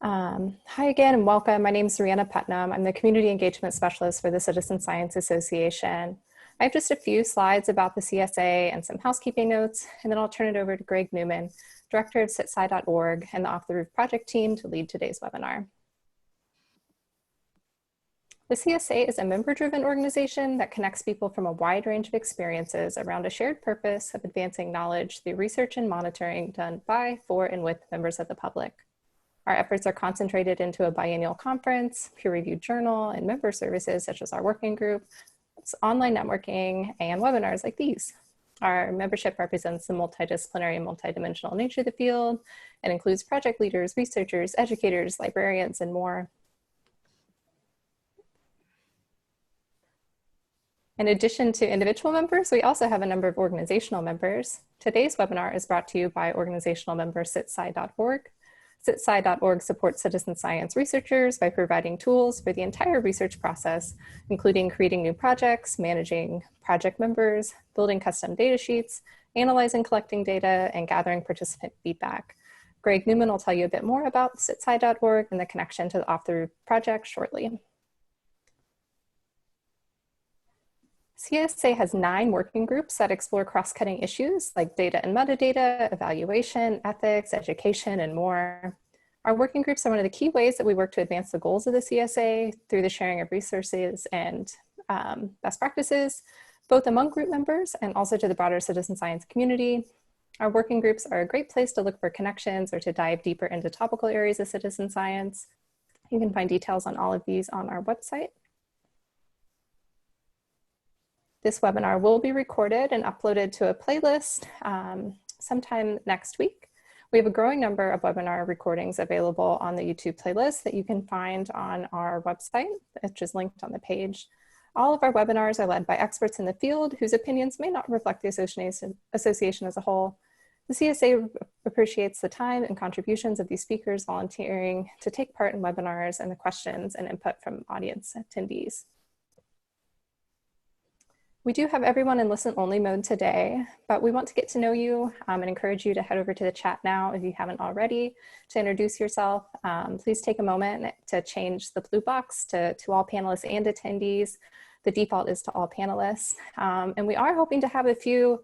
Hi again and welcome. My name is Rihanna Putnam. I'm the Community Engagement Specialist for the Citizen Science Association. I have just a few slides about the CSA and some housekeeping notes, and then I'll turn it over to Greg Newman, Director of CITSI.org and the Off the Roof project team to lead today's webinar. The CSA is a member-driven organization that connects people from a wide range of experiences around a shared purpose of advancing knowledge through research and monitoring done by, for, and with members of the public. Our efforts are concentrated into a biennial conference, peer-reviewed journal, and member services such as our working group, online networking, and webinars like these. Our membership represents the multidisciplinary and multidimensional nature of the field and includes project leaders, researchers, educators, librarians, and more. In addition to individual members, we also have a number of organizational members. Today's webinar is brought to you by organizational member CITSI.org. CITSI.org supports citizen science researchers by providing tools for the entire research process, including creating new projects, managing project members, building custom data sheets, analyzing, collecting data, and gathering participant feedback. Greg Newman will tell you a bit more about CITSI.org and the connection to the Off the Roof project shortly. CSA has 9 working groups that explore cross-cutting issues like data and metadata, evaluation, ethics, education, and more. Our working groups are one of the key ways that we work to advance the goals of the CSA through the sharing of resources and best practices, both among group members and also to the broader citizen science community. Our working groups are a great place to look for connections or to dive deeper into topical areas of citizen science. You can find details on all of these on our website. This webinar will be recorded and uploaded to a playlist sometime next week. We have a growing number of webinar recordings available on the YouTube playlist that you can find on our website, which is linked on the page. All of our webinars are led by experts in the field whose opinions may not reflect the association as a whole. The CSA appreciates the time and contributions of these speakers volunteering to take part in webinars and the questions and input from audience attendees. We do have everyone in listen-only mode today, but we want to get to know you and encourage you to head over to the chat now if you haven't already to introduce yourself. Please take a moment to change the blue box to all panelists and attendees. The default is to all panelists. And we are hoping to have a few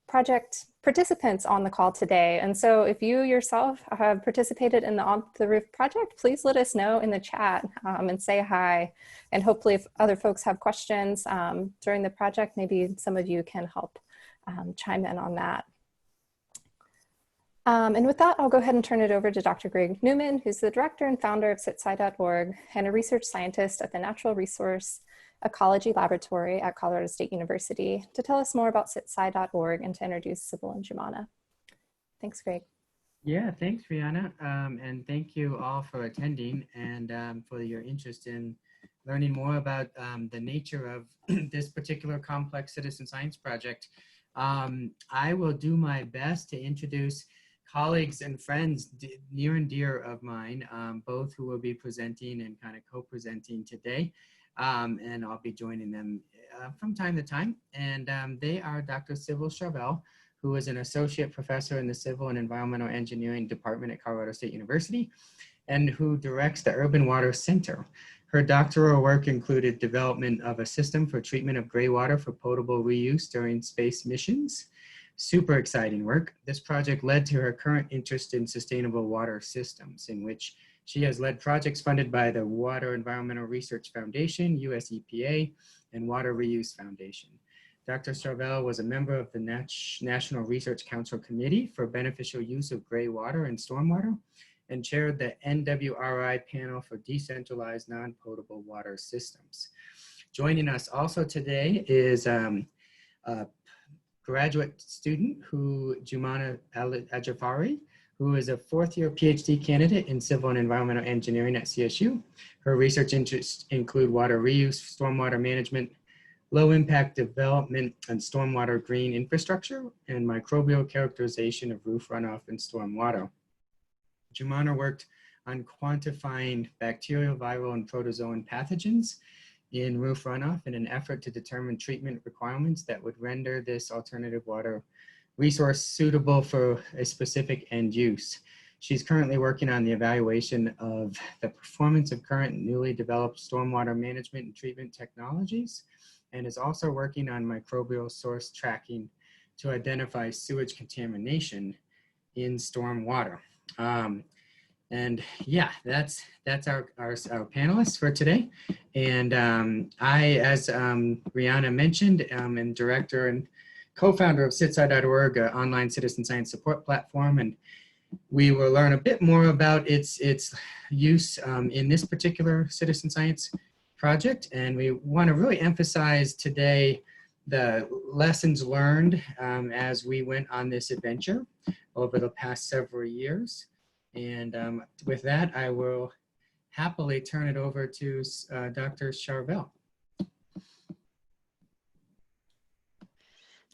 project participants on the call today. And so if you yourself have participated in the On the Roof project, please let us know in the chat and say hi. And hopefully if other folks have questions during the project, maybe some of you can help chime in on that. And with that, I'll go ahead and turn it over to Dr. Greg Newman, who's the director and founder of CITSI.org and a research scientist at the Natural Resource Ecology Laboratory at Colorado State University, to tell us more about CITSI.org and to introduce Sybil and Jumana. Thanks, Greg. Yeah, thanks, Rihanna. And thank you all for attending and for your interest in learning more about the nature of this particular complex citizen science project. I will do my best to introduce colleagues and friends near and dear of mine, both who will be presenting and kind of co-presenting today. And I'll be joining them from time to time. And they are Dr. Sybil Charbel, who is an associate professor in the Civil and Environmental Engineering Department at Colorado State University, and who directs the Urban Water Center. Her doctoral work included development of a system for treatment of gray water for potable reuse during space missions. Super exciting work. This project led to her current interest in sustainable water systems, in which she has led projects funded by the Water Environmental Research Foundation, US EPA, and Water Reuse Foundation. Dr. Charbel was a member of the National Research Council Committee for Beneficial Use of Gray Water and Stormwater, and chaired the NWRI panel for decentralized non-potable water systems. Joining us also today is a graduate student, Jumana Al-Jafari, who is a 4th-year PhD candidate in Civil and Environmental Engineering at CSU. Her research interests include water reuse, stormwater management, low-impact development and stormwater green infrastructure, and microbial characterization of roof runoff and stormwater. Jumana worked on quantifying bacterial, viral, and protozoan pathogens in roof runoff in an effort to determine treatment requirements that would render this alternative water resource suitable for a specific end use. She's currently working on the evaluation of the performance of current newly developed stormwater management and treatment technologies, and is also working on microbial source tracking to identify sewage contamination in stormwater. And yeah, that's our panelists for today. And I, as Rihanna mentioned, am director and co-founder of citsi.org, an online citizen science support platform. And we will learn a bit more about its use in this particular citizen science project. And we want to really emphasize today the lessons learned as we went on this adventure over the past several years. And with that, I will happily turn it over to Dr. Charvel.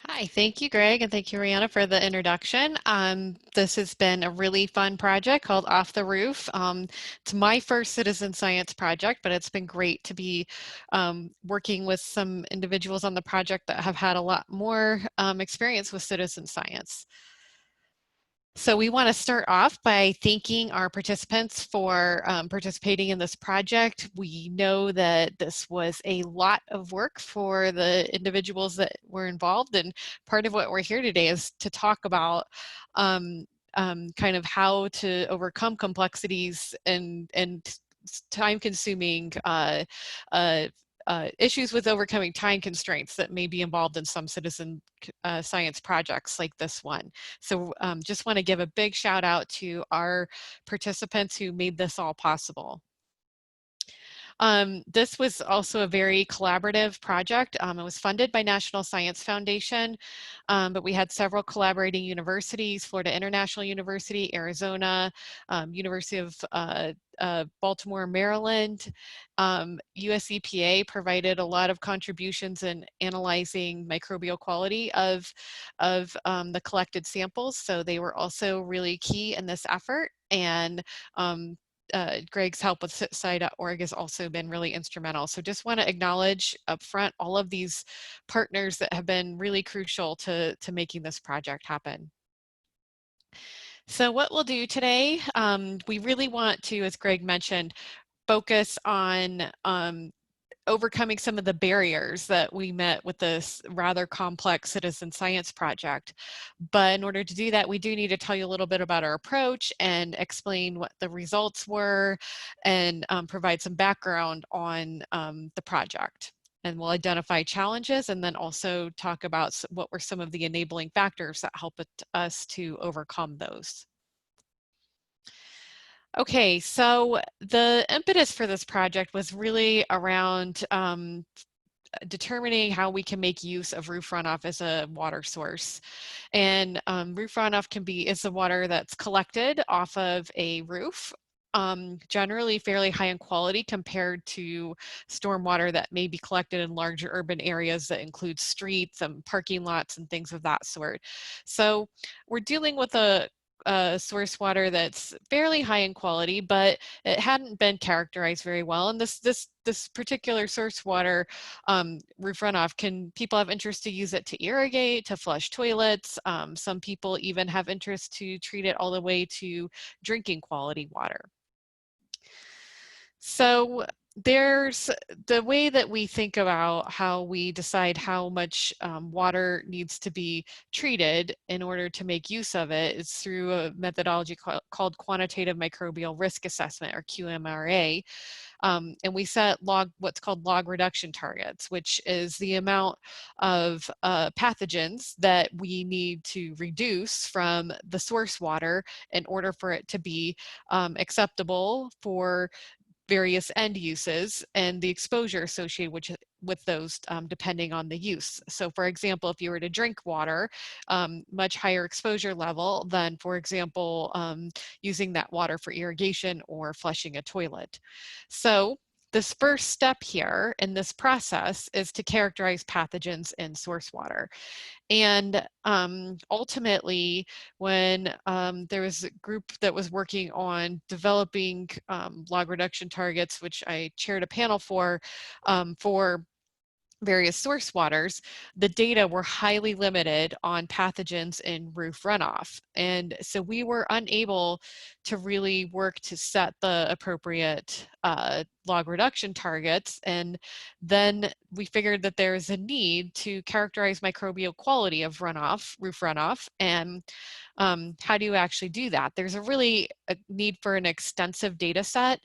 Hi, thank you, Greg, and thank you, Rihanna, for the introduction. This has been a really fun project called Off the Roof. It's my first citizen science project, but it's been great to be working with some individuals on the project that have had a lot more experience with citizen science. So we want to start off by thanking our participants for participating in this project. We know that this was a lot of work for the individuals that were involved, and part of what we're here today is to talk about kind of how to overcome complexities and time-consuming issues with overcoming time constraints that may be involved in some citizen science projects like this one. So just want to give a big shout out to our participants who made this all possible. This was also a very collaborative project. It was funded by National Science Foundation, but we had several collaborating universities: Florida International University, Arizona, University of Baltimore, Maryland. US EPA provided a lot of contributions in analyzing microbial quality of the collected samples, so they were also really key in this effort. And Greg's help with citsi.org has also been really instrumental. So just want to acknowledge up front all of these partners that have been really crucial to making this project happen. So what we'll do today, we really want to, as Greg mentioned, focus on overcoming some of the barriers that we met with this rather complex citizen science project. But in order to do that, we do need to tell you a little bit about our approach and explain what the results were, and provide some background on the project. And we'll identify challenges and then also talk about what were some of the enabling factors that helped us to overcome those. Okay, so the impetus for this project was really around determining how we can make use of roof runoff as a water source. And roof runoff is the water that's collected off of a roof, generally fairly high in quality compared to stormwater that may be collected in larger urban areas that include streets and parking lots and things of that sort. So we're dealing with a source water that's fairly high in quality, but it hadn't been characterized very well. And this particular source water roof runoff, people have interest to use it to irrigate, to flush toilets. Some people even have interest to treat it all the way to drinking quality water. So there's the way that we think about how we decide how much water needs to be treated in order to make use of it is through a methodology called quantitative microbial risk assessment, or QMRA. And we set what's called log reduction targets, which is the amount of pathogens that we need to reduce from the source water in order for it to be acceptable for various end uses and the exposure associated with those depending on the use. So for example, if you were to drink water, much higher exposure level than, for example, using that water for irrigation or flushing a toilet. So this first step here in this process is to characterize pathogens in source water. And ultimately, when there was a group that was working on developing log reduction targets, which I chaired a panel for various source waters, the data were highly limited on pathogens in roof runoff. And so we were unable to really work to set the appropriate log reduction targets. And then we figured that there is a need to characterize microbial quality of runoff, roof runoff, and how do you actually do that? There's a need for an extensive data set.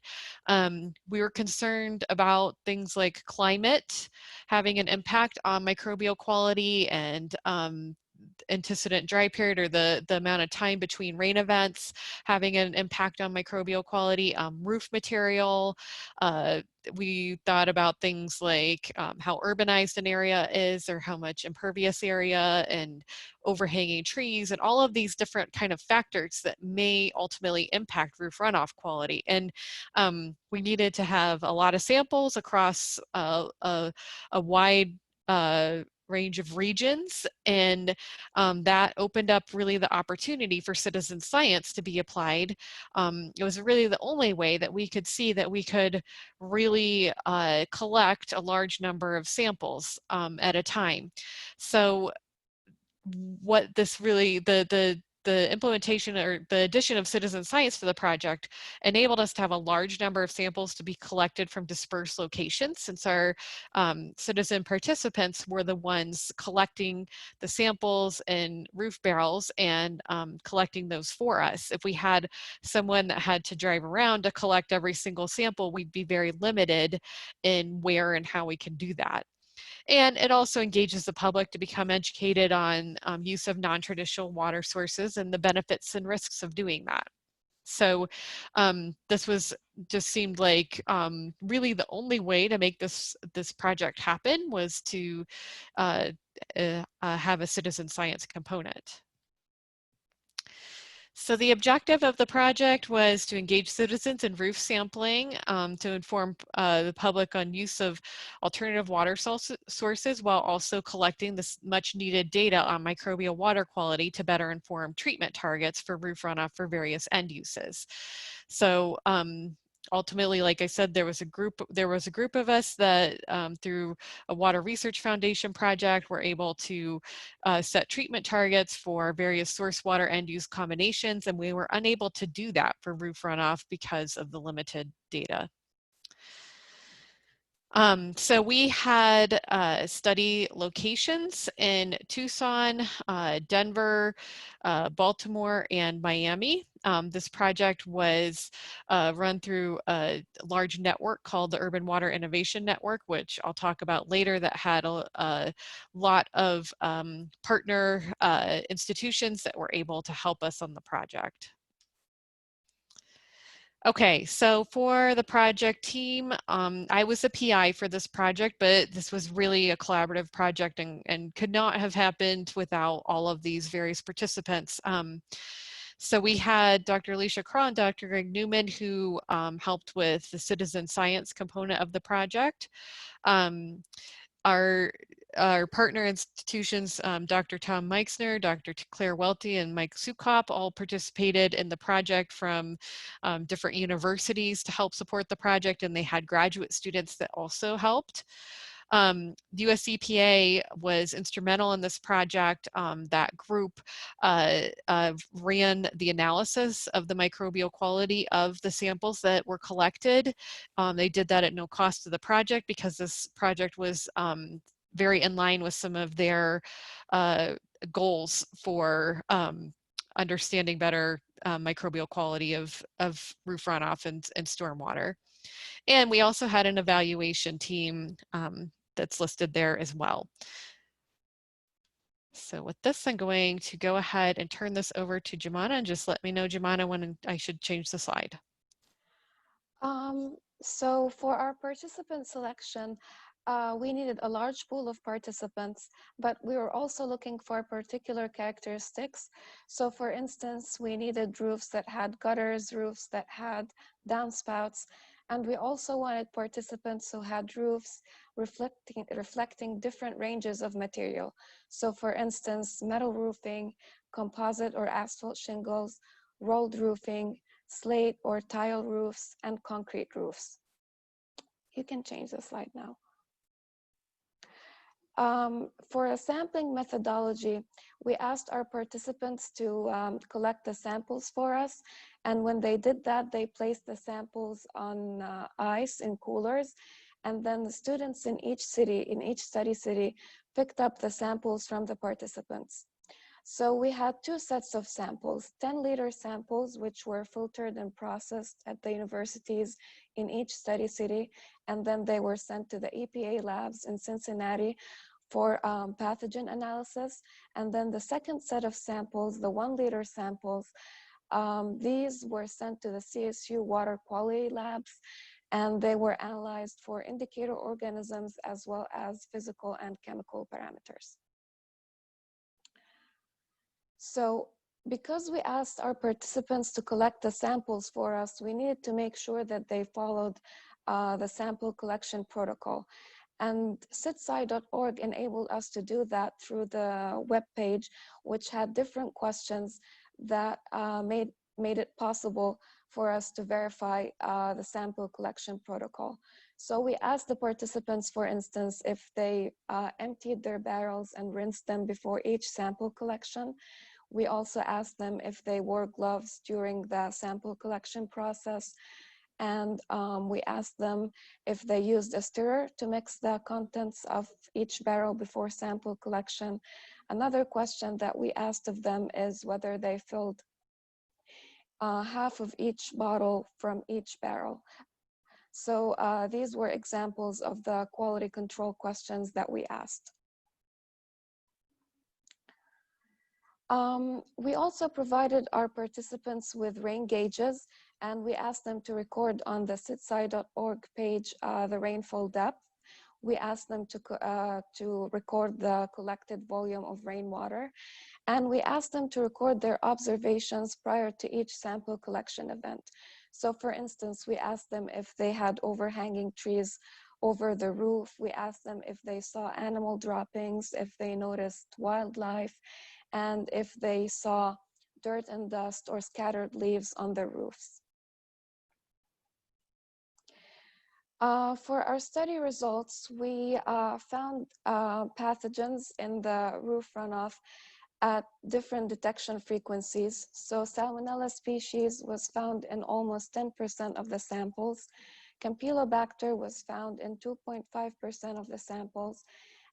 We were concerned about things like climate having an impact on microbial quality, and antecedent dry period, or the amount of time between rain events having an impact on microbial quality, roof material. We thought about things like how urbanized an area is, or how much impervious area, and overhanging trees, and all of these different kind of factors that may ultimately impact roof runoff quality. And we needed to have a lot of samples across a wide range of regions, and that opened up really the opportunity for citizen science to be applied. It was really the only way that we could see that we could really collect a large number of samples at a time. So what this really, the implementation or the addition of citizen science to the project enabled us to have a large number of samples to be collected from dispersed locations, since our citizen participants were the ones collecting the samples in roof barrels and collecting those for us. If we had someone that had to drive around to collect every single sample, we'd be very limited in where and how we can do that. And it also engages the public to become educated on use of non-traditional water sources and the benefits and risks of doing that. So this just seemed like really the only way to make this project happen was to have a citizen science component. So the objective of the project was to engage citizens in roof sampling, to inform the public on use of alternative water sources, while also collecting this much needed data on microbial water quality to better inform treatment targets for roof runoff for various end uses. So ultimately, like I said, there was a group of us that through a Water Research Foundation project were able to set treatment targets for various source water end use combinations, and we were unable to do that for roof runoff because of the limited data. So we had study locations in Tucson, Denver, Baltimore, and Miami. This project was run through a large network called the Urban Water Innovation Network, which I'll talk about later, that had a lot of partner institutions that were able to help us on the project. Okay, so for the project team, I was the PI for this project, but this was really a collaborative project and could not have happened without all of these various participants. So we had Dr. Alicia Craw and Dr. Greg Newman, who helped with the citizen science component of the project. Our partner institutions, Dr. Tom Meixner, Dr. Claire Welty, and Mike Sukop, all participated in the project from different universities to help support the project, and they had graduate students that also helped. The US EPA was instrumental in this project. That group ran the analysis of the microbial quality of the samples that were collected. They did that at no cost to the project, because this project was very in line with some of their goals for understanding better microbial quality of roof runoff and stormwater. And we also had an evaluation team that's listed there as well. So with this, I'm going to go ahead and turn this over to Jumana, and just let me know, Jumana, when I should change the slide. So for our participant selection, we needed a large pool of participants, but we were also looking for particular characteristics. So for instance, we needed roofs that had gutters, roofs that had downspouts, and we also wanted participants who had roofs reflecting different ranges of material. So for instance, metal roofing, composite or asphalt shingles, rolled roofing, slate or tile roofs, and concrete roofs. You can change the slide now. For a sampling methodology, we asked our participants to collect the samples for us. And when they did that, they placed the samples on ice in coolers. And then the students in each city, in each study city, picked up the samples from the participants. So we had two sets of samples, 10-liter samples, which were filtered and processed at the universities in each study city. And then they were sent to the EPA labs in Cincinnati for pathogen analysis. And then the second set of samples, the 1-liter samples, these were sent to the CSU water quality labs, and they were analyzed for indicator organisms as well as physical and chemical parameters. So because we asked our participants to collect the samples for us, we needed to make sure that they followed the sample collection protocol. And citsci.org enabled us to do that through the web page, which had different questions that made it possible for us to verify the sample collection protocol. So we asked the participants, for instance, if they emptied their barrels and rinsed them before each sample collection. We also asked them if they wore gloves during the sample collection process. And we asked them if they used a stirrer to mix the contents of each barrel before sample collection. Another question that we asked of them is whether they filled half of each bottle from each barrel. So these were examples of the quality control questions that we asked. We also provided our participants with rain gauges, and we asked them to record on the citsci.org page the rainfall depth. We asked them to record the collected volume of rainwater, and we asked them to record their observations prior to each sample collection event. So for instance, we asked them if they had overhanging trees over the roof. We asked them if they saw animal droppings, if they noticed wildlife, and if they saw dirt and dust or scattered leaves on the roofs. For our study results, we found pathogens in the roof runoff at different detection frequencies. So Salmonella species was found in almost 10% of the samples. Campylobacter was found in 2.5% of the samples,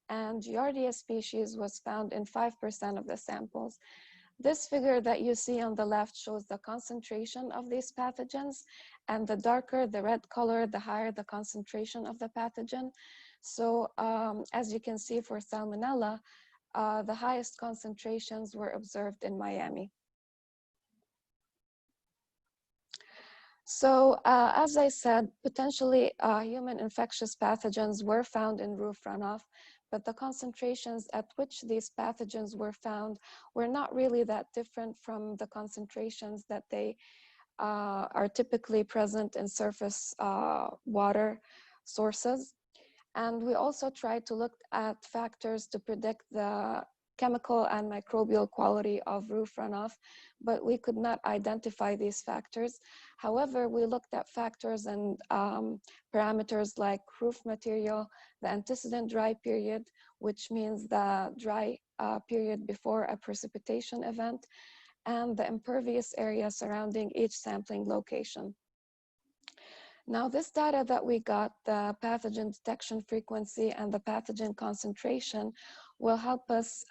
and Giardia species was found in 5% of the samples. This figure that you see on the left shows the concentration of these pathogens, and the darker the red color, the higher the concentration of the pathogen. So as you can see for Salmonella, the highest concentrations were observed in Miami. So as I said, potentially human infectious pathogens were found in roof runoff, but the concentrations at which these pathogens were found were not really that different from the concentrations that they are typically present in surface water sources. And we also tried to look at factors to predict the chemical and microbial quality of roof runoff, but we could not identify these factors. However, we looked at factors and parameters like roof material, the antecedent dry period, which means the dry period before a precipitation event, and the impervious area surrounding each sampling location. Now, this data that we got, the pathogen detection frequency and the pathogen concentration, will help us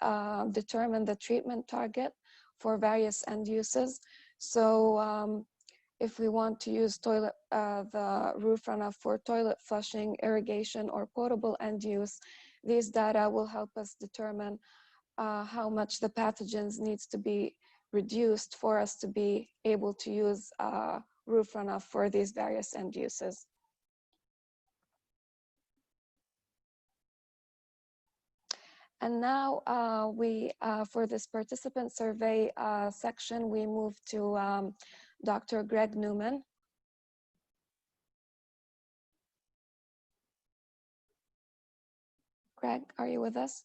determine the treatment target for various end uses. So if we want to use the roof runoff for toilet flushing, irrigation, or potable end use, these data will help us determine how much the pathogens needs to be reduced for us to be able to use roof runoff for these various end uses. And now for this participant survey section, we move to Dr. Greg Newman. Greg, are you with us?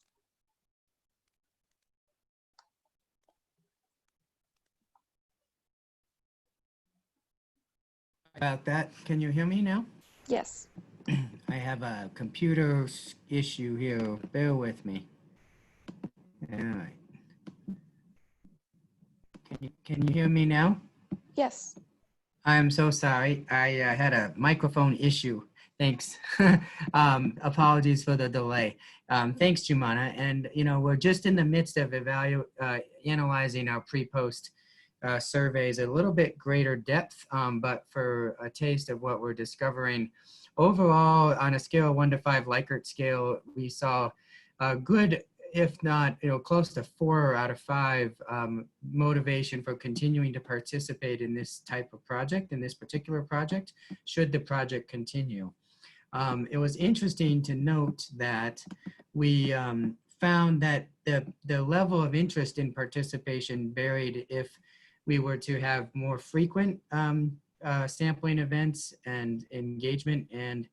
About that, can you hear me now? Yes. I have a computer issue here. Bear with me. All right. Can you hear me now? Yes. I'm so sorry. I had a microphone issue. Thanks. Apologies for the delay. Thanks, Jumana. And, you know, we're just in the midst of analyzing our pre-post surveys, a little bit greater depth, but for a taste of what we're discovering. Overall, on a scale of 1 to 5 Likert scale, we saw a good, if not, you know, close to 4 out of 5 motivation for continuing to participate in this type of project, in this particular project, should the project continue. It was interesting to note that we found that the level of interest in participation varied if we were to have more frequent sampling events and engagement and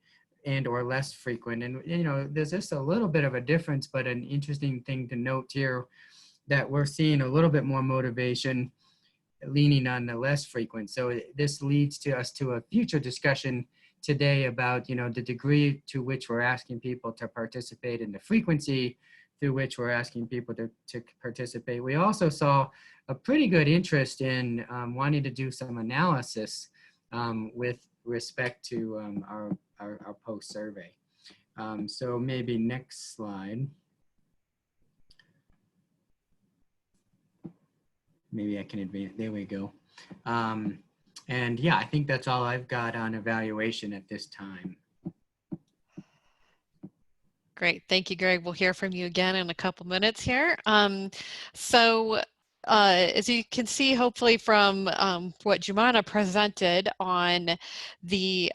or less frequent. And, you know, there's just a little bit of a difference, but an interesting thing to note here that we're seeing a little bit more motivation leaning on the less frequent. So this leads to us to a future discussion today about, you know, the degree to which we're asking people to participate and the frequency through which we're asking people to participate. We also saw a pretty good interest in wanting to do some analysis with respect to our post survey. So maybe next slide. Maybe I can advance, there we go. And yeah, I think that's all I've got on evaluation at this time. Great, thank you, Greg. We'll hear from you again in a couple minutes here. As you can see, hopefully from what Jumana presented on the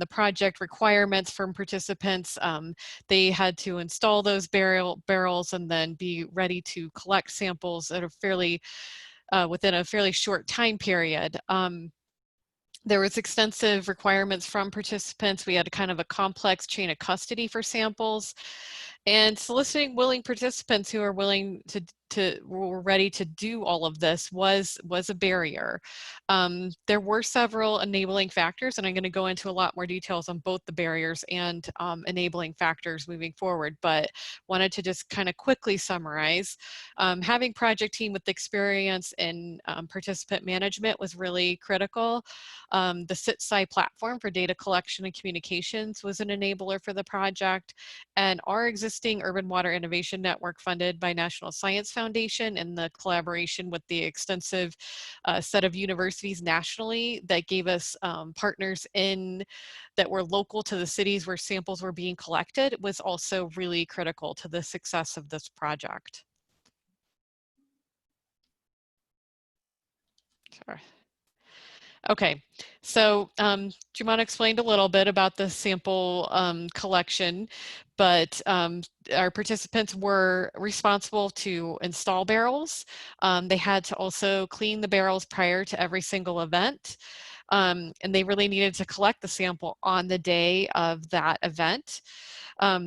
project requirements from participants, they had to install those barrels and then be ready to collect samples at a fairly within a fairly short time period. There was extensive requirements from participants. We had kind of a complex chain of custody for samples, and soliciting willing participants who are willing were ready to do all of this was a barrier. There were several enabling factors, and I'm going to go into a lot more details on both the barriers and enabling factors moving forward, but wanted to just kind of quickly summarize. Having project team with experience in participant management was really critical. The CHARACTERIZE platform for data collection and communications was an enabler for the project, and our existing Urban Water Innovation Network, funded by National Science Foundation, and the collaboration with the extensive set of universities nationally that gave us partners that were local to the cities where samples were being collected, was also really critical to the success of this project. Sorry. Okay, so Jumana explained a little bit about the sample collection, but our participants were responsible to install barrels. They had to also clean the barrels prior to every single event, and they really needed to collect the sample on the day of that event.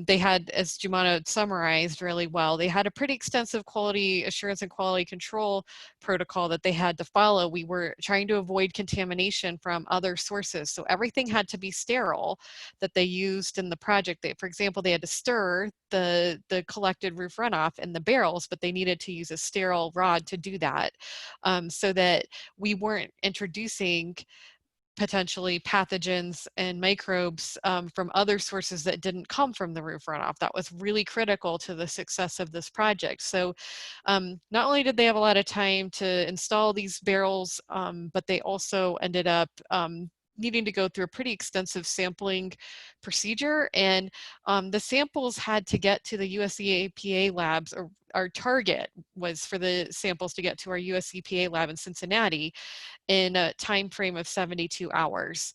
They had, as Jumana summarized really well, they had a pretty extensive quality assurance and quality control protocol that they had to follow. We were trying to avoid contamination from other sources, so everything had to be sterile that they used in the project. For example, they had to stir the collected roof runoff in the barrels, but they needed to use a sterile rod to do that, so that we weren't introducing potentially pathogens and microbes from other sources that didn't come from the roof runoff. That was really critical to the success of this project. So not only did they have a lot of time to install these barrels, but they also ended up needing to go through a pretty extensive sampling procedure, and the samples had to get to the US EPA labs, or our target was for the samples to get to our US EPA lab in Cincinnati in a time frame of 72 hours.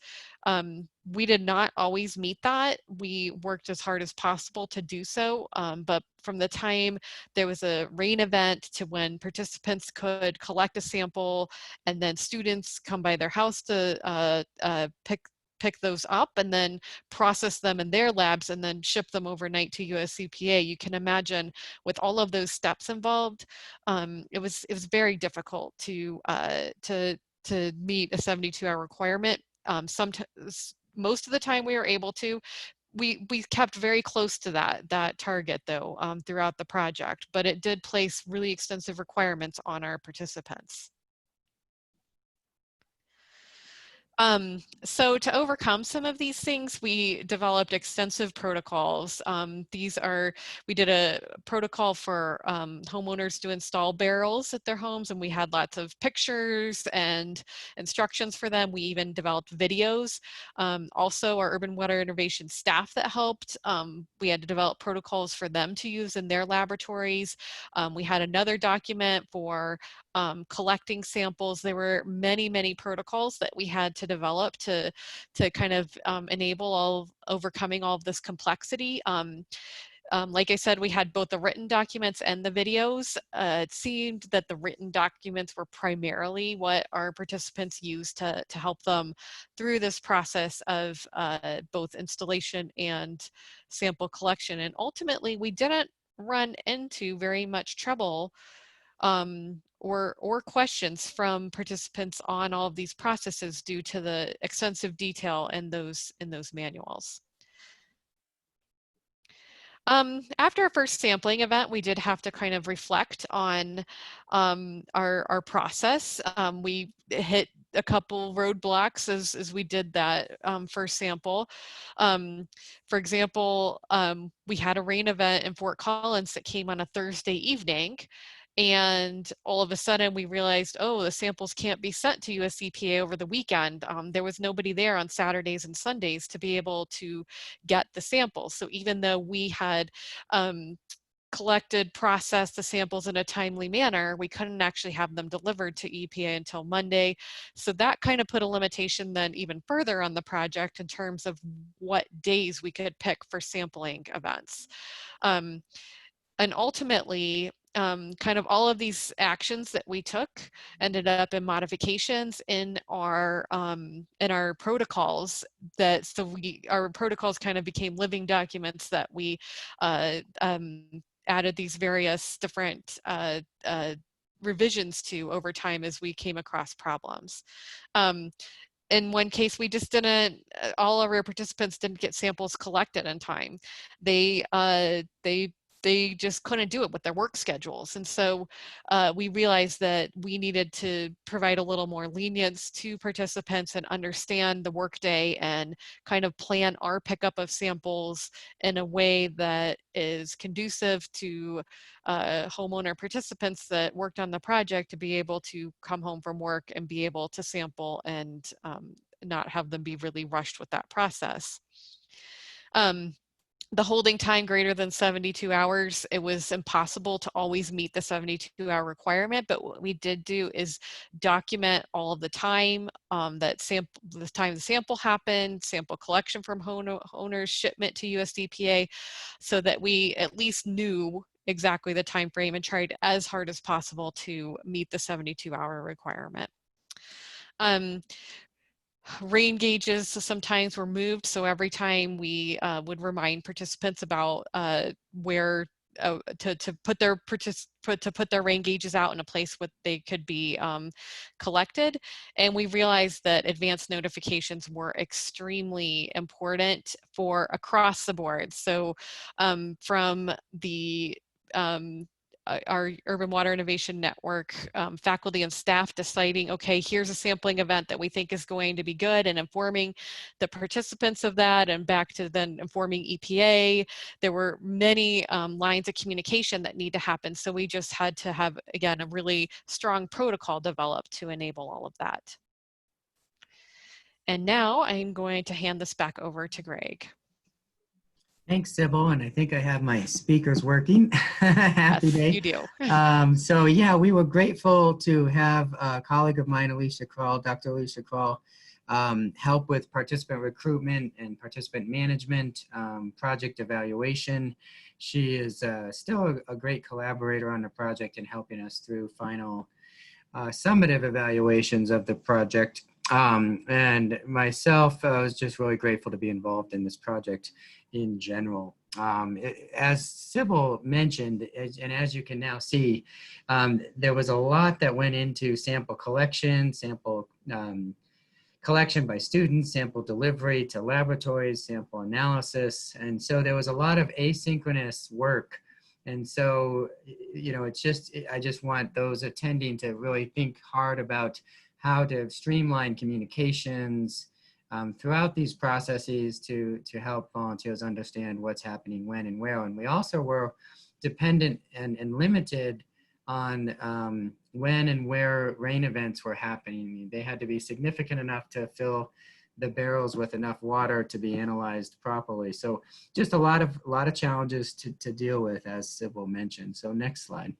We did not always meet that. We worked as hard as possible to do so, but from the time there was a rain event to when participants could collect a sample, and then students come by their house to pick those up and then process them in their labs and then ship them overnight to US EPA. You can imagine, with all of those steps involved, it was very difficult to meet a 72-hour requirement. Sometimes, most of the time we were able to. We kept very close to that target though throughout the project, but it did place really extensive requirements on our participants. So to overcome some of these things, we developed extensive protocols. We did a protocol for homeowners to install barrels at their homes, and we had lots of pictures and instructions for them. We even developed videos. Also, our urban water innovation staff that helped, we had to develop protocols for them to use in their laboratories. We had another document for collecting samples. There were many protocols that we had to develop to kind of enable overcoming all of this complexity. Like I said, we had both the written documents and the videos. It seemed that the written documents were primarily what our participants used to help them through this process of both installation and sample collection. And ultimately, we didn't run into very much trouble or questions from participants on all of these processes due to the extensive detail in those manuals. After our first sampling event, we did have to kind of reflect on our process. We hit a couple roadblocks as we did that first sample. For example, we had a rain event in Fort Collins that came on a Thursday evening. And all of a sudden we realized, oh, the samples can't be sent to US EPA over the weekend. There was nobody there on Saturdays and Sundays to be able to get the samples. So even though we had collected, processed the samples in a timely manner, we couldn't actually have them delivered to EPA until Monday. So that kind of put a limitation then even further on the project in terms of what days we could pick for sampling events. And ultimately, kind of all of these actions that we took ended up in modifications in our protocols. Our protocols kind of became living documents that we added these various different revisions to over time as we came across problems. In one case, we just didn't, all of our participants didn't get samples collected in time. They just couldn't do it with their work schedules. And so we realized that we needed to provide a little more lenience to participants and understand the workday and kind of plan our pickup of samples in a way that is conducive to homeowner participants that worked on the project to be able to come home from work and be able to sample and not have them be really rushed with that process. The holding time greater than 72 hours, it was impossible to always meet the 72-hour requirement, but what we did do is document all of the time the time the sample happened, sample collection from owners, shipment to USDPA, so that we at least knew exactly the time frame and tried as hard as possible to meet the 72-hour requirement. Rain gauges sometimes were moved, so every time we would remind participants about where to put their rain gauges out in a place where they could be collected. And we realized that advanced notifications were extremely important for across the board. So from the our Urban Water Innovation Network faculty and staff deciding, okay, here's a sampling event that we think is going to be good, and informing the participants of that, and back to then informing EPA. There were many lines of communication that need to happen. So we just had to have, again, a really strong protocol developed to enable all of that. And now I'm going to hand this back over to Greg. Thanks, Sybil, and I think I have my speakers working. Happy Yes, day. you do. So yeah, we were grateful to have a colleague of mine, Dr. Alicia Kroll, help with participant recruitment and participant management, project evaluation. She is still a great collaborator on the project and helping us through final summative evaluations of the project. And myself, I was just really grateful to be involved in this project in general. As Sybil mentioned, and as you can now see, there was a lot that went into sample collection, sample collection by students, sample delivery to laboratories, sample analysis. And so there was a lot of asynchronous work. And so, you know, I just want those attending to really think hard about how to streamline communications throughout these processes to help volunteers understand what's happening when and where. And we also were dependent and limited on when and where rain events were happening. They had to be significant enough to fill the barrels with enough water to be analyzed properly. So just a lot of challenges to deal with, as Sybil mentioned. So next slide.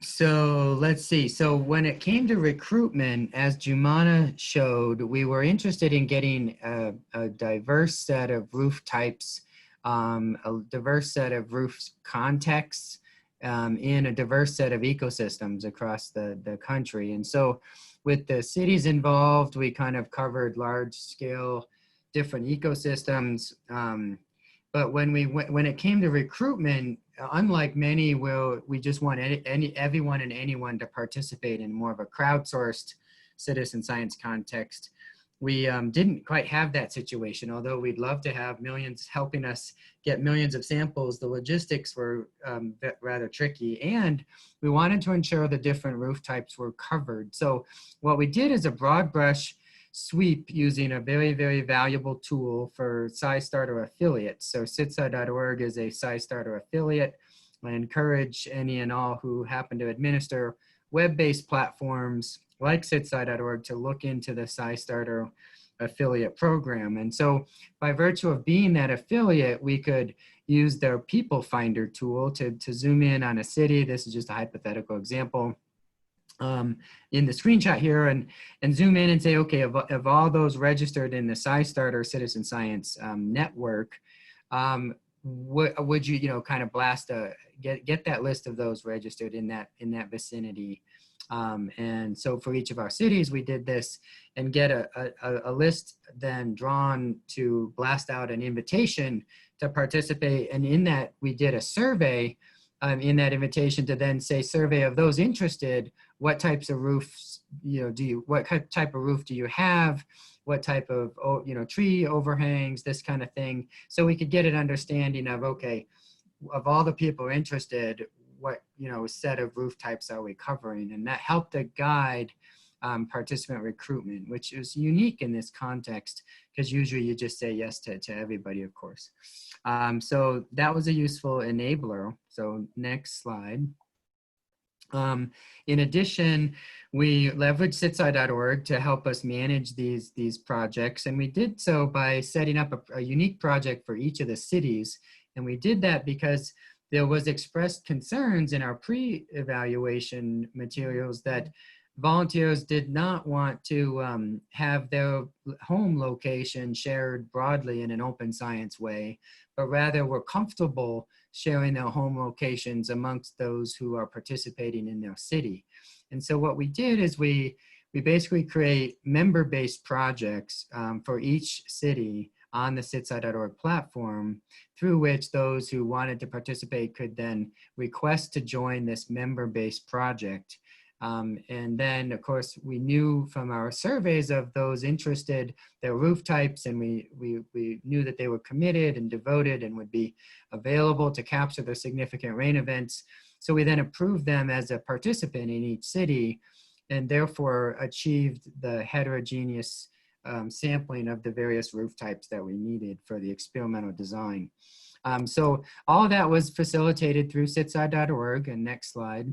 So let's see. So when it came to recruitment, as Jumana showed, we were interested in getting a diverse set of roof types, a diverse set of roof contexts, in a diverse set of ecosystems across the country. And so with the cities involved, we kind of covered large scale different ecosystems. But when it came to recruitment, unlike many where we just want everyone and anyone to participate in more of a crowdsourced citizen science context, we didn't quite have that situation. Although we'd love to have millions helping us get millions of samples, the logistics were rather tricky, and we wanted to ensure the different roof types were covered. So what we did is a broad brush sweep using a very, very valuable tool for SciStarter affiliates. So citsci.org is a SciStarter affiliate. I encourage any and all who happen to administer web-based platforms like citsci.org to look into the SciStarter affiliate program. And so by virtue of being that affiliate, we could use their People Finder tool to zoom in on a city. This is just a hypothetical example in the screenshot here, and zoom in and say, okay, of all those registered in the SciStarter Citizen Science network, would you, kind of blast get that list of those registered in that vicinity. And so for each of our cities, we did this and get a list then drawn to blast out an invitation to participate. And in that, we did a survey in that invitation to then say, survey of those interested, what types of roofs, what type of roof do you have? What type of, tree overhangs, this kind of thing. So we could get an understanding of, okay, of all the people interested, what, set of roof types are we covering? And that helped to guide participant recruitment, which is unique in this context, because usually you just say yes to everybody, of course. So that was a useful enabler. So next slide. In addition, we leveraged citsci.org to help us manage these projects. And we did so by setting up a unique project for each of the cities. And we did that because there was expressed concerns in our pre-evaluation materials that volunteers did not want to have their home location shared broadly in an open science way, but rather were comfortable sharing their home locations amongst those who are participating in their city. And so what we did is we basically create member-based projects for each city on the citsci.org platform, through which those who wanted to participate could then request to join this member-based project. And then, of course, we knew from our surveys of those interested, their roof types, and we knew that they were committed and devoted and would be available to capture the significant rain events. So we then approved them as a participant in each city, and therefore achieved the heterogeneous sampling of the various roof types that we needed for the experimental design. So all of that was facilitated through citsci.org. And next slide.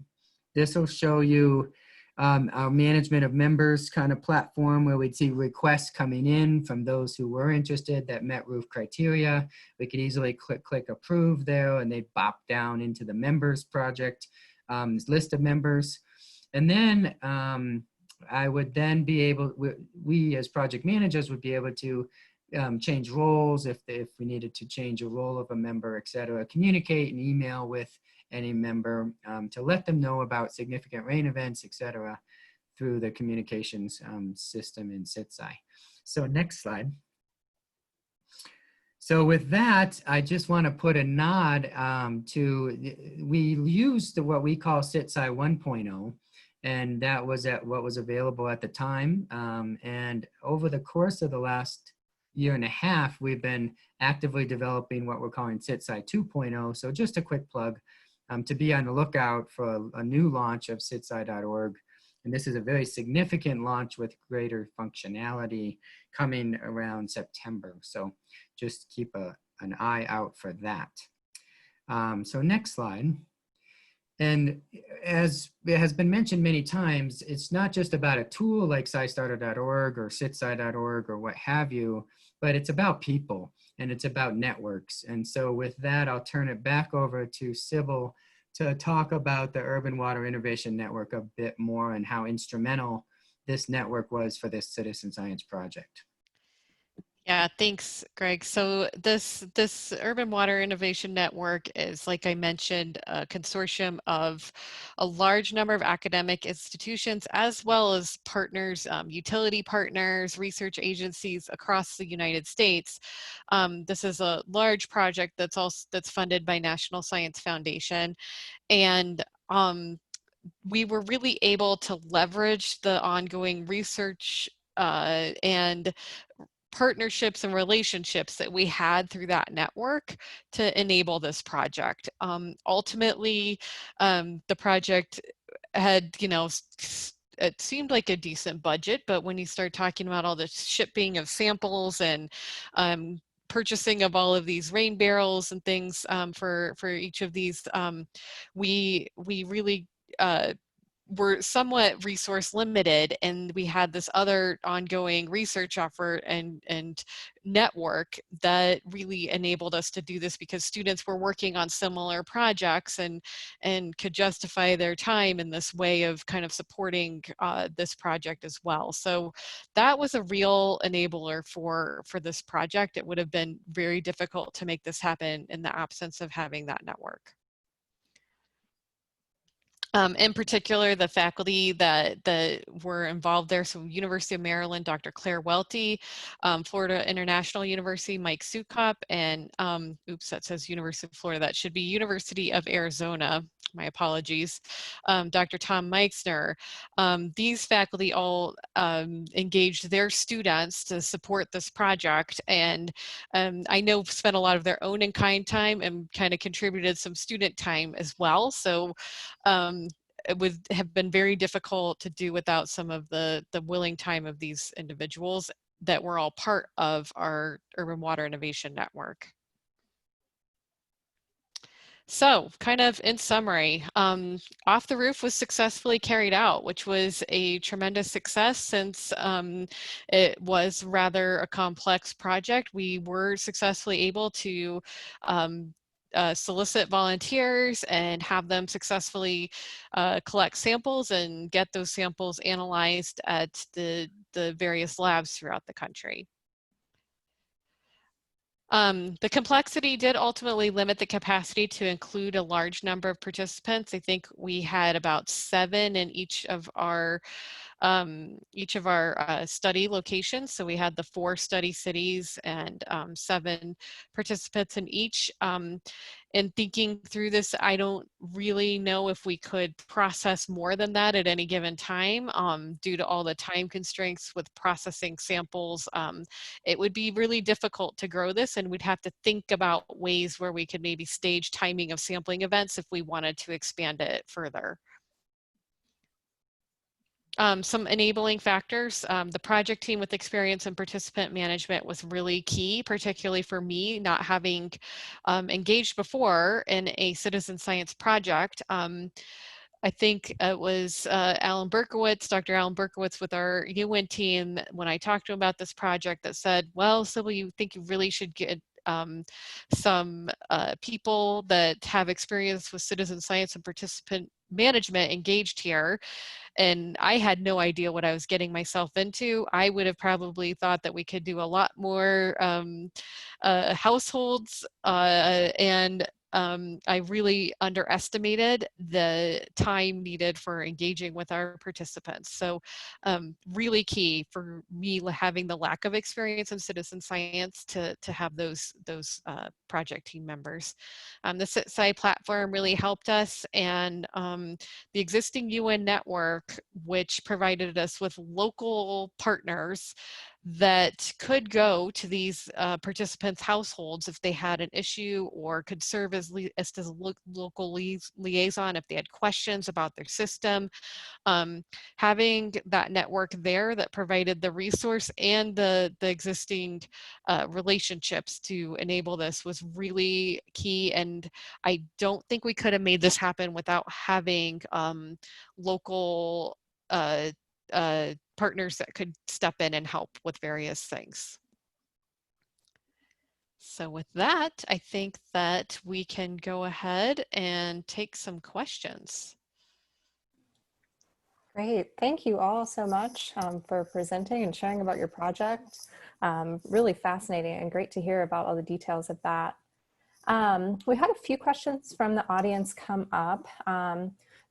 This will show you our management of members kind of platform, where we'd see requests coming in from those who were interested that met roof criteria. We could easily click approve there, and they'd bop down into the members project list of members. And then I would then be able, we as project managers would be able to change roles if we needed to change a role of a member, et cetera, communicate and email with any member to let them know about significant rain events, et cetera, through the communications system in CITSI. So next slide. So with that, I just want to put a nod to, we used what we call CITSI 1.0. And that was at what was available at the time. And over the course of the last year and a half, we've been actively developing what we're calling CITSI 2.0. So just a quick plug to be on the lookout for a new launch of citsci.org. And this is a very significant launch with greater functionality coming around September. So just keep an eye out for that. So next slide. And as it has been mentioned many times, it's not just about a tool like scistarter.org or citsci.org or what have you, but it's about people and it's about networks. And so with that, I'll turn it back over to Sybil to talk about the Urban Water Innovation Network a bit more and how instrumental this network was for this citizen science project. Yeah, thanks, Greg. So this Urban Water Innovation Network is, like I mentioned, a consortium of a large number of academic institutions, as well as partners, utility partners, research agencies across the United States. This is a large project that's funded by National Science Foundation, and we were really able to leverage the ongoing research and partnerships and relationships that we had through that network to enable this project. Ultimately, the project had, it seemed like a decent budget, but when you start talking about all the shipping of samples and purchasing of all of these rain barrels and things for each of these, we really were somewhat resource limited, and we had this other ongoing research effort and network that really enabled us to do this, because students were working on similar projects and could justify their time in this way of kind of supporting this project as well. So that was a real enabler for this project. It would have been very difficult to make this happen in the absence of having that network. In particular, the faculty that were involved there, so University of Maryland, Dr. Claire Welty, Florida International University, Mike Sukop, and oops, that says University of Florida, that should be University of Arizona, my apologies, Dr. Tom Meixner. These faculty all engaged their students to support this project, and I know spent a lot of their own in-kind time and kind of contributed some student time as well. So it would have been very difficult to do without some of the willing time of these individuals that were all part of our Urban Water Innovation Network. So kind of in summary, Off the Roof was successfully carried out, which was a tremendous success since it was rather a complex project. We were successfully able to solicit volunteers and have them successfully collect samples and get those samples analyzed at the various labs throughout the country. The complexity did ultimately limit the capacity to include a large number of participants. I think we had about 7 in each of our study locations. So we had the 4 study cities and 7 participants in each. In thinking through this, I don't really know if we could process more than that at any given time due to all the time constraints with processing samples. It would be really difficult to grow this, and we'd have to think about ways where we could maybe stage timing of sampling events if we wanted to expand it further. Some enabling factors, the project team with experience in participant management was really key, particularly for me, not having engaged before in a citizen science project. I think it was Alan Berkowitz, Dr. Alan Berkowitz with our UWIN team, when I talked to him about this project, that said, well, Sybil, you think you really should get some people that have experience with citizen science and participant management engaged here. And I had no idea what I was getting myself into. I would have probably thought that we could do a lot more households and I really underestimated the time needed for engaging with our participants. So really key for me having the lack of experience in citizen science to have those project team members. The CITSI platform really helped us, and the existing UWIN network, which provided us with local partners that could go to these participants' households if they had an issue, or could serve as local liaison if they had questions about their system. Having that network there that provided the resource and the existing relationships to enable this was really key. And I don't think we could have made this happen without having local partners that could step in and help with various things. So with that, I think that we can go ahead and take some questions. Great. Thank you all so much for presenting and sharing about your project. Really fascinating and great to hear about all the details of that. We had a few questions from the audience come up.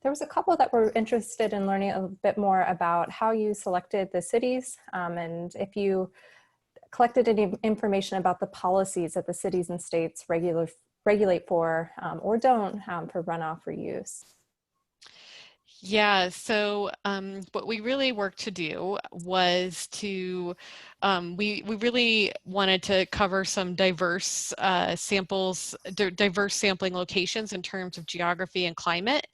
There was a couple that were interested in learning a bit more about how you selected the cities, and if you collected any information about the policies that the cities and states regulate for or don't for runoff reuse. Yeah, so what we really worked to do was to, we really wanted to cover some diverse samples, diverse sampling locations in terms of geography and climate.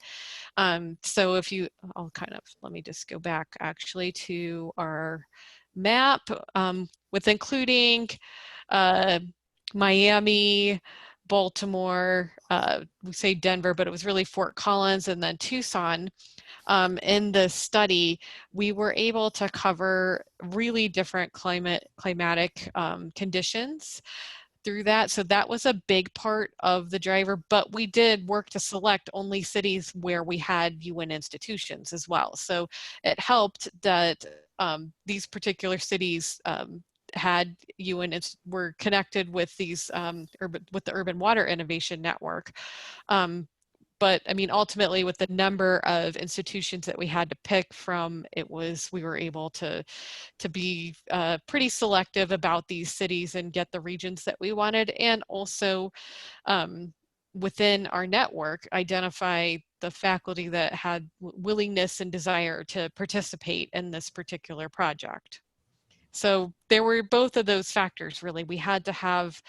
So if you, let me just go back actually to our map with including Miami, Baltimore, we say Denver, but it was really Fort Collins and then Tucson. In the study, we were able to cover really different climatic conditions through that. So that was a big part of the driver, but we did work to select only cities where we had UWIN institutions as well. So it helped that these particular cities had UWIN, were connected with these with the Urban Water Innovation Network. But I mean, ultimately, with the number of institutions that we had to pick from, we were able to be pretty selective about these cities and get the regions that we wanted, and also within our network, identify the faculty that had willingness and desire to participate in this particular project. So there were both of those factors, really. We had to have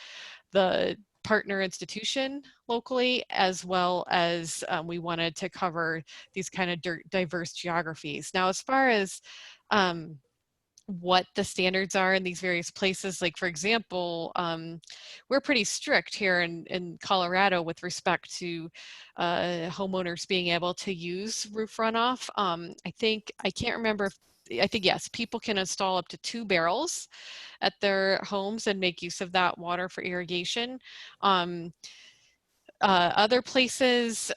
the partner institution locally, as well as we wanted to cover these kind of diverse geographies. Now, as far as what the standards are in these various places, like for example, we're pretty strict here in Colorado with respect to homeowners being able to use roof runoff. I can't remember if, I think yes, people can install up to 2 barrels at their homes and make use of that water for irrigation. Other places,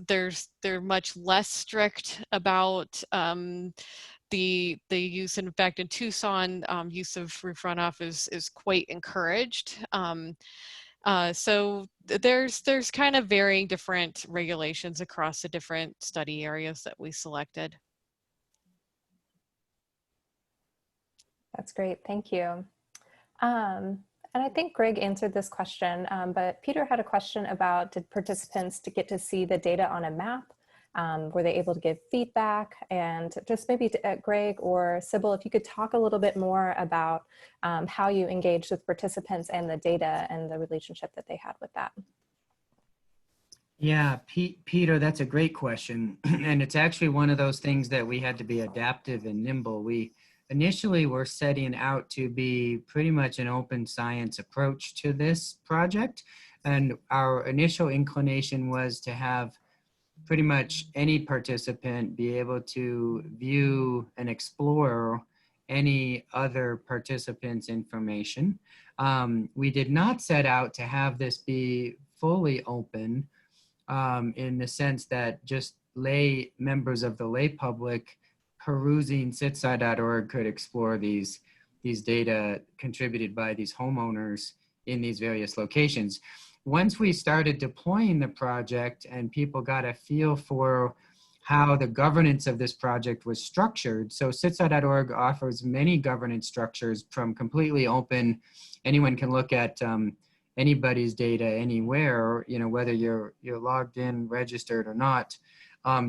they're much less strict about the use. In fact, in Tucson, use of roof runoff is quite encouraged. So there's kind of varying different regulations across the different study areas that we selected. That's great, thank you. And I think Greg answered this question, but Peter had a question about, did participants get to see the data on a map? Were they able to give feedback? And just maybe to, Greg or Sybil, if you could talk a little bit more about how you engaged with participants and the data and the relationship that they had with that. Yeah, Peter, that's a great question. And it's actually one of those things that we had to be adaptive and nimble. We initially were setting out to be pretty much an open science approach to this project. And our initial inclination was to have pretty much any participant be able to view and explore any other participant's information. We did not set out to have this be fully open in the sense that just lay members of the lay public perusing citsci.org could explore these data contributed by these homeowners in these various locations. once we started deploying the project and people got a feel for how the governance of this project was structured. So CITSA.org offers many governance structures, from completely open, anyone can look at anybody's data anywhere, you know, whether you're logged in, registered or not,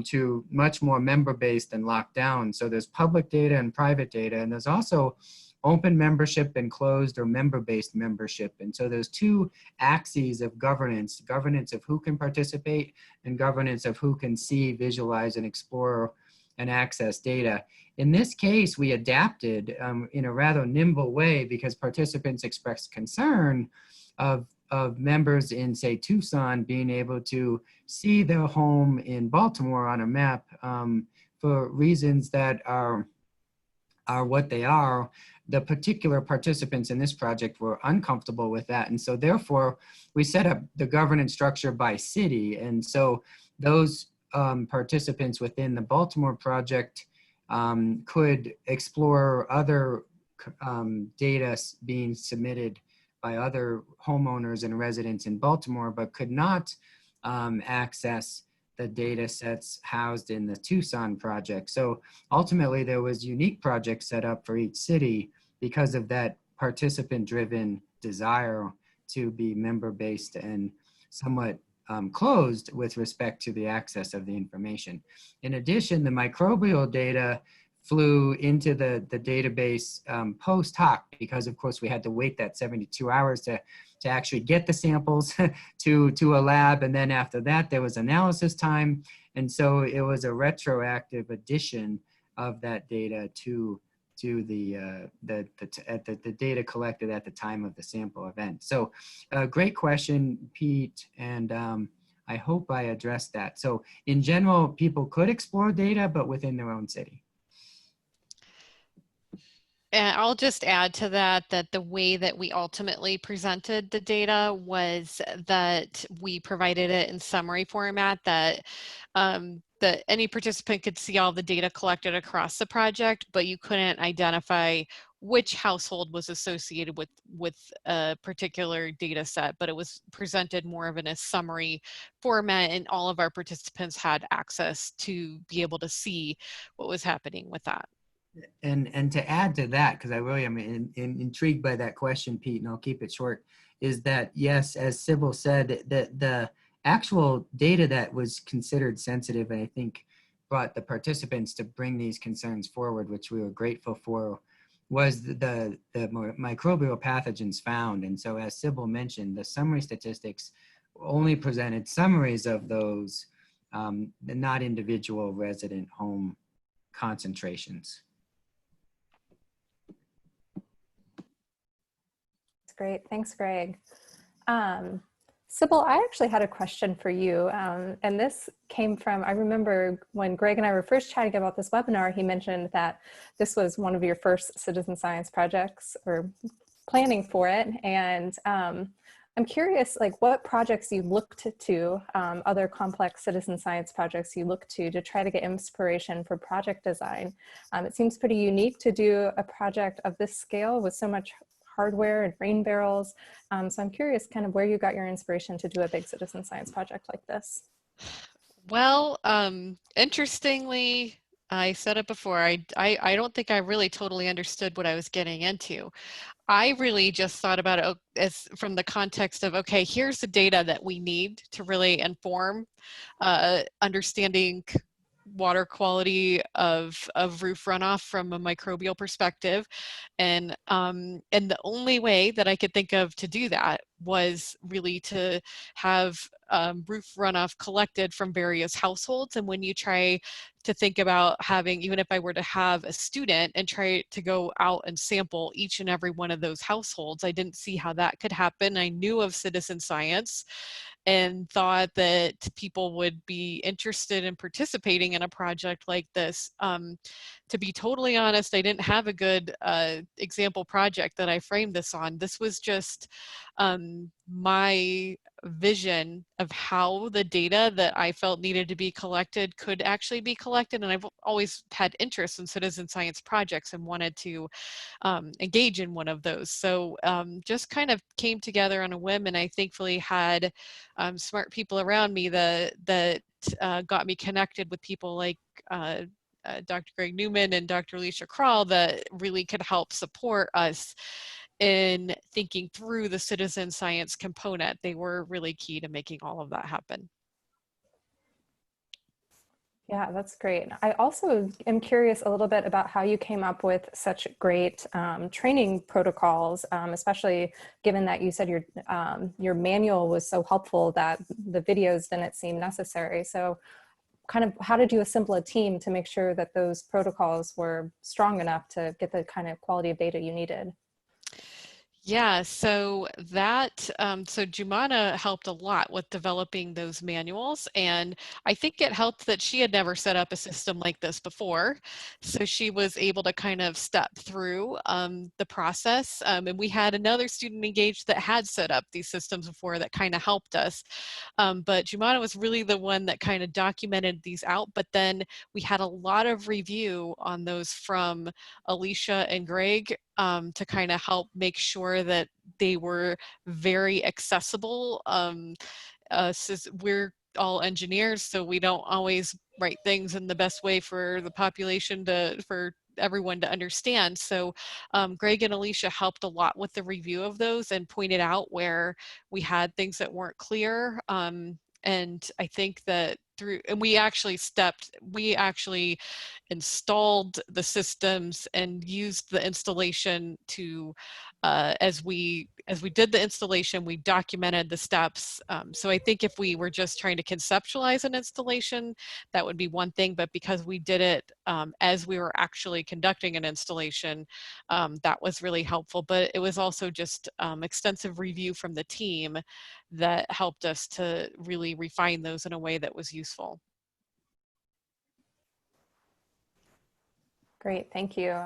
to much more member-based and locked down. So there's public data and private data, and there's also open membership and closed or member-based membership. And so there's two axes of governance, governance of who can participate and governance of who can see, visualize, and explore and access data. In this case, we adapted in a rather nimble way because participants expressed concern of members in, say, Tucson being able to see their home in Baltimore on a map for reasons that are what they are. The particular participants in this project were uncomfortable with that. And so therefore, we set up the governance structure by city. And so those participants within the Baltimore project could explore other data being submitted by other homeowners and residents in Baltimore, but could not access the data sets housed in the Tucson project. So ultimately there was unique projects set up for each city because of that participant-driven desire to be member-based and somewhat closed with respect to the access of the information. In addition, the microbial data flew into the database post hoc because, of course, we had to wait that 72 hours to actually get the samples to a lab. And then after that, there was analysis time. And so it was a retroactive addition of that data to the data collected at the time of the sample event. So great question, Pete. And I hope I addressed that. So in general, people could explore data, but within their own city. And I'll just add to that, that the way that we ultimately presented the data was that we provided it in summary format, that that any participant could see all the data collected across the project, but you couldn't identify which household was associated with a particular data set, but it was presented more of in a summary format, and all of our participants had access to be able to see what was happening with that. And to add to that, because I really am intrigued by that question, Pete, and I'll keep it short, is that yes, as Sybil said, that the actual data that was considered sensitive, and I think brought the participants to bring these concerns forward, which we were grateful for, was the microbial pathogens found. And so as Sybil mentioned, the summary statistics only presented summaries of those, not individual resident home concentrations. Great, thanks, Greg. Sybil, I actually had a question for you, and this came from, I remember when Greg and I were first chatting about this webinar, he mentioned that this was one of your first citizen science projects, or planning for it, and I'm curious, like, what projects you looked to, other complex citizen science projects you looked to try to get inspiration for project design. It seems pretty unique to do a project of this scale with so much hardware and rain barrels. So I'm curious kind of where you got your inspiration to do a big citizen science project like this. Well, interestingly, I said it before, I don't think I really totally understood what I was getting into. I really just thought about it as from the context of, okay, here's the data that we need to really inform understanding water quality of roof runoff from a microbial perspective. And the only way that I could think of to do that was really to have roof runoff collected from various households. And when you try to think about having, even if I were to have a student and try to go out and sample each and every one of those households, I didn't see how that could happen. I knew of citizen science and thought that people would be interested in participating in a project like this. To be totally honest, I didn't have a good example project that I framed this on. This was just my vision of how the data that I felt needed to be collected could actually be collected. And I've always had interest in citizen science projects and wanted to engage in one of those. So just kind of came together on a whim, and I thankfully had smart people around me that got me connected with people like Dr. Greg Newman and Dr. Alicia Krall that really could help support us in thinking through the citizen science component. They were really key to making all of that happen. Yeah, that's great. I also am curious a little bit about how you came up with such great training protocols, especially given that you said your manual was so helpful that the videos didn't seem necessary. So kind of how did you assemble a team to make sure that those protocols were strong enough to get the kind of quality of data you needed? Yeah, so so Jumana helped a lot with developing those manuals, and I think it helped that she had never set up a system like this before. So she was able to kind of step through the process, and we had another student engaged that had set up these systems before that kind of helped us. But Jumana was really the one that kind of documented these out, but then we had a lot of review on those from Alicia and Greg to kind of help make sure that they were very accessible. We're all engineers, so we don't always write things in the best way for the population for everyone to understand. So Greg and Alicia helped a lot with the review of those and pointed out where we had things that weren't clear. And I think that we actually installed the systems and used the installation to, as we did the installation, we documented the steps. So I think if we were just trying to conceptualize an installation, that would be one thing, but because we did it as we were actually conducting an installation, that was really helpful. But it was also just extensive review from the team that helped us to really refine those in a way that was useful. Great, thank you.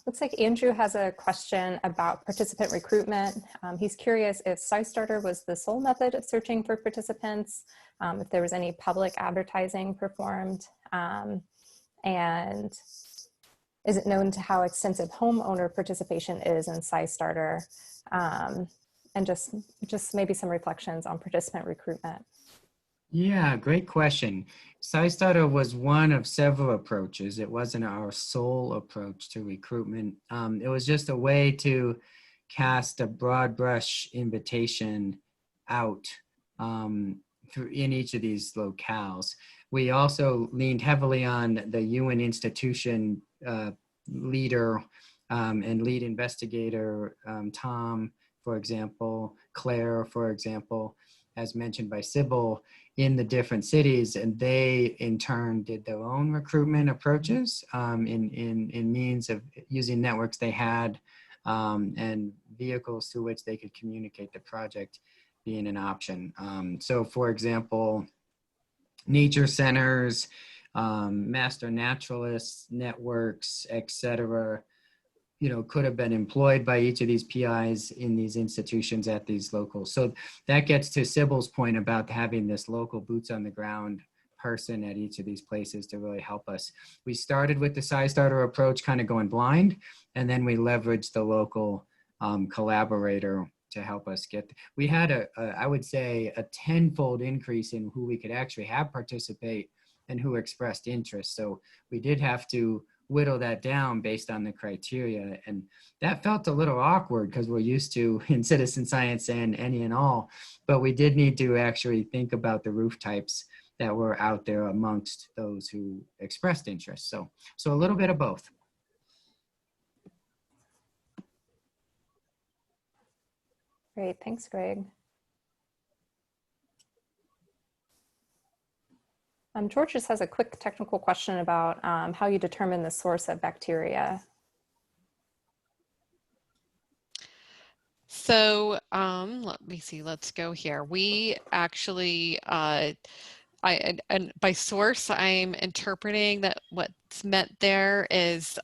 Looks like Andrew has a question about participant recruitment. He's curious if SciStarter was the sole method of searching for participants, if there was any public advertising performed, and is it known to how extensive homeowner participation is in SciStarter, and just maybe some reflections on participant recruitment. Yeah, great question. SciStarter was one of several approaches. It wasn't our sole approach to recruitment. It was just a way to cast a broad brush invitation out in each of these locales. We also leaned heavily on the UWIN institution leader and lead investigator, Tom, for example, Claire, for example, as mentioned by Sybil, in the different cities, and they in turn did their own recruitment approaches in means of using networks they had and vehicles through which they could communicate the project being an option. So for example, nature centers, master naturalists, networks, etc., could have been employed by each of these PIs in these institutions at these locals. So that gets to Sybil's point about having this local boots on the ground person at each of these places to really help us. We started with the SciStarter approach, kind of going blind, and then we leveraged the local collaborator to help us get. We had I would say, a tenfold increase in who we could actually have participate and who expressed interest. So we did have to whittle that down based on the criteria. And that felt a little awkward because we're used to in citizen science and any and all, but we did need to actually think about the roof types that were out there amongst those who expressed interest. So a little bit of both. Great, thanks, Greg. George just has a quick technical question about how you determine the source of bacteria. So let me see, let's go here. We actually and by source, I'm interpreting that what's meant there is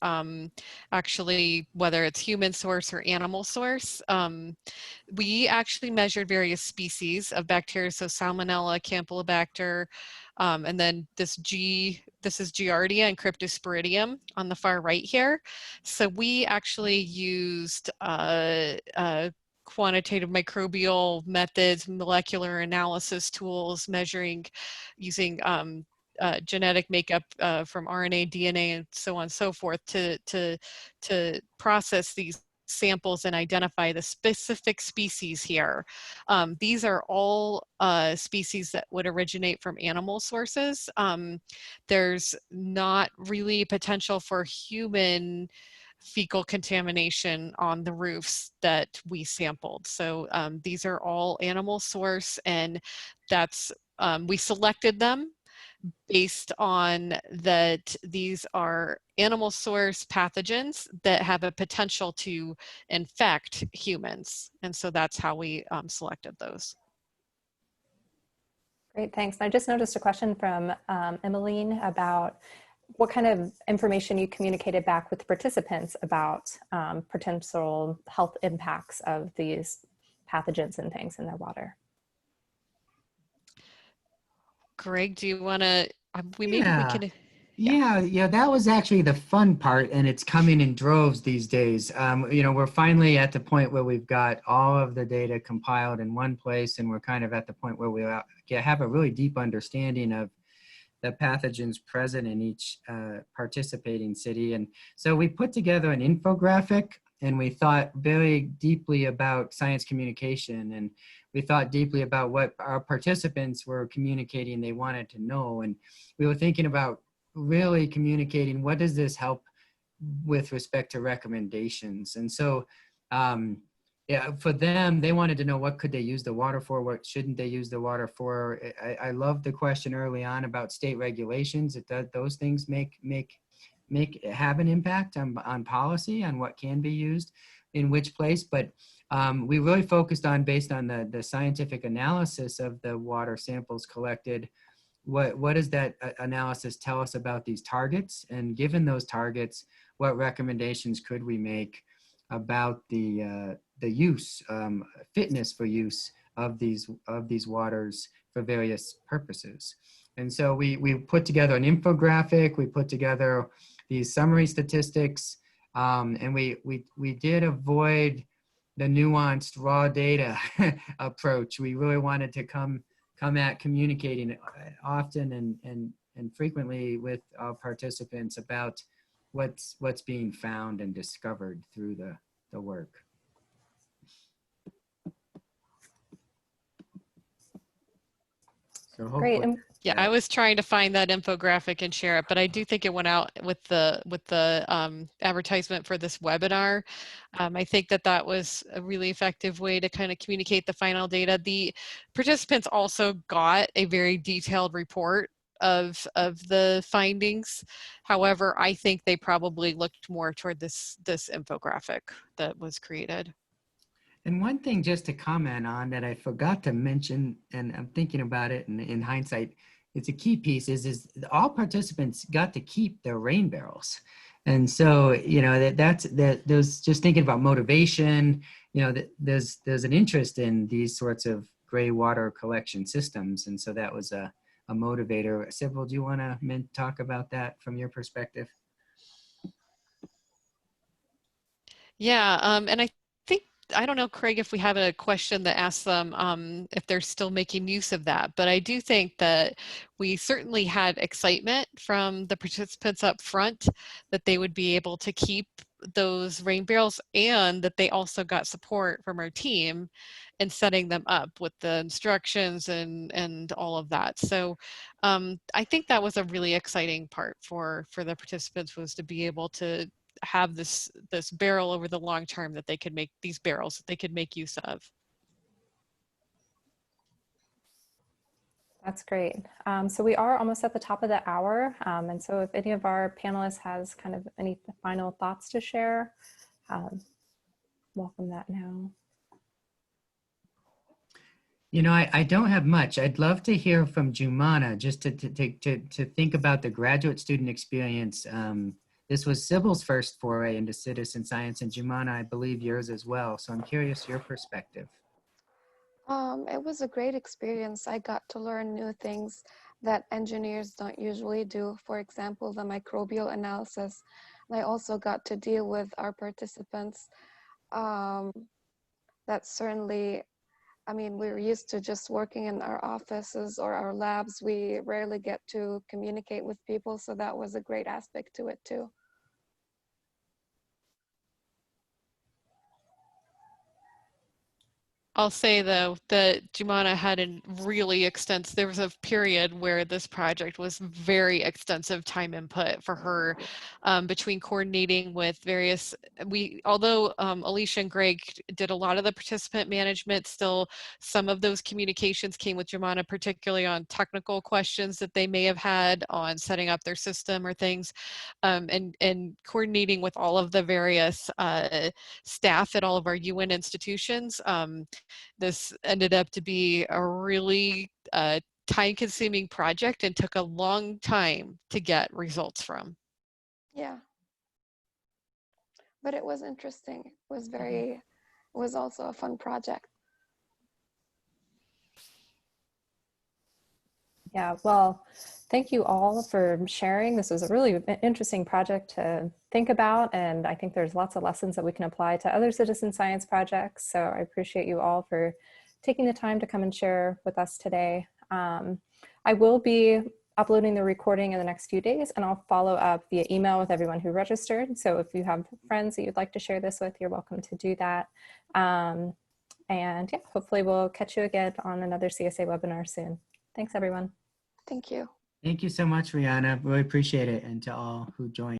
actually whether it's human source or animal source. We actually measured various species of bacteria, so Salmonella, Campylobacter, and then this is Giardia and Cryptosporidium on the far right here. So we actually used quantitative microbial methods, molecular analysis tools, measuring using genetic makeup from RNA, DNA, and so on and so forth to process these samples and identify the specific species here. These are all species that would originate from animal sources. There's not really potential for human fecal contamination on the roofs that we sampled. So these are all animal source, and that's we selected them based on that these are animal source pathogens that have a potential to infect humans. And so that's how we selected those. Great, thanks. I just noticed a question from Emmeline about what kind of information you communicated back with participants about potential health impacts of these pathogens and things in their water. Greg, do you want to, maybe we can. Yeah, that was actually the fun part, and it's coming in droves these days. You know, we're finally at the point where we've got all of the data compiled in one place, and we're kind of at the point where we have a really deep understanding of the pathogens present in each participating city. And so we put together an infographic, and we thought very deeply about science communication, and we thought deeply about what our participants were communicating they wanted to know. And we were thinking about really communicating what does this help with respect to recommendations. And so yeah, for them, they wanted to know what could they use the water for, what shouldn't they use the water for. I love the question early on about state regulations. Those things have an impact on policy, on what can be used in which place. But we really focused on, based on the scientific analysis of the water samples collected, what does that analysis tell us about these targets? And given those targets, what recommendations could we make about the use, fitness for use of these waters for various purposes? And so we put together an infographic, we put together these summary statistics, and we did avoid the nuanced raw data approach. We really wanted to come at communicating often and frequently with our participants about what's being found and discovered through the work. So Great. Yeah, I was trying to find that infographic and share it, but I do think it went out with the advertisement for this webinar. I think that was a really effective way to kind of communicate the final data. The participants also got a very detailed report of the findings. However, I think they probably looked more toward this infographic that was created. And one thing just to comment on that I forgot to mention, and I'm thinking about it in hindsight, it's a key piece is all participants got to keep their rain barrels. And so, you know, there's just thinking about motivation, you know, there's an interest in these sorts of gray water collection systems. And so that was a motivator. Sybil, do you want to talk about that from your perspective? Yeah, and I don't know, Craig, if we have a question that asks them if they're still making use of that, but I do think that we certainly had excitement from the participants up front that they would be able to keep those rain barrels, and that they also got support from our team in setting them up with the instructions and all of that. So I think that was a really exciting part for the participants, was to be able to have this barrel over the long term, that they could make these barrels that they could make use of. That's great. So we are almost at the top of the hour. And so if any of our panelists has kind of any final thoughts to share, welcome that now. You know, I don't have much. I'd love to hear from Jumana just to think about the graduate student experience. This was Sybil's first foray into citizen science, and Jumana, I believe yours as well. So I'm curious your perspective. It was a great experience. I got to learn new things that engineers don't usually do. For example, the microbial analysis. And I also got to deal with our participants. That's certainly, I mean, we're used to just working in our offices or our labs. We rarely get to communicate with people, so that was a great aspect to it too. I'll say though that Jumana had a really extensive, there was a period where this project was very extensive time input for her between coordinating with various, although Alicia and Greg did a lot of the participant management, still some of those communications came with Jumana, particularly on technical questions that they may have had on setting up their system or things, and coordinating with all of the various staff at all of our UWIN institutions. This ended up to be a really time-consuming project and took a long time to get results from. Yeah. But it was interesting. It was very, it was also a fun project. Yeah, well, thank you all for sharing. This was a really interesting project to think about, and I think there's lots of lessons that we can apply to other citizen science projects. So I appreciate you all for taking the time to come and share with us today. I will be uploading the recording in the next few days, and I'll follow up via email with everyone who registered. So if you have friends that you'd like to share this with, you're welcome to do that. And yeah, hopefully we'll catch you again on another CSA webinar soon. Thanks, everyone. Thank you. Thank you so much, Rihanna. Really appreciate it. And to all who joined.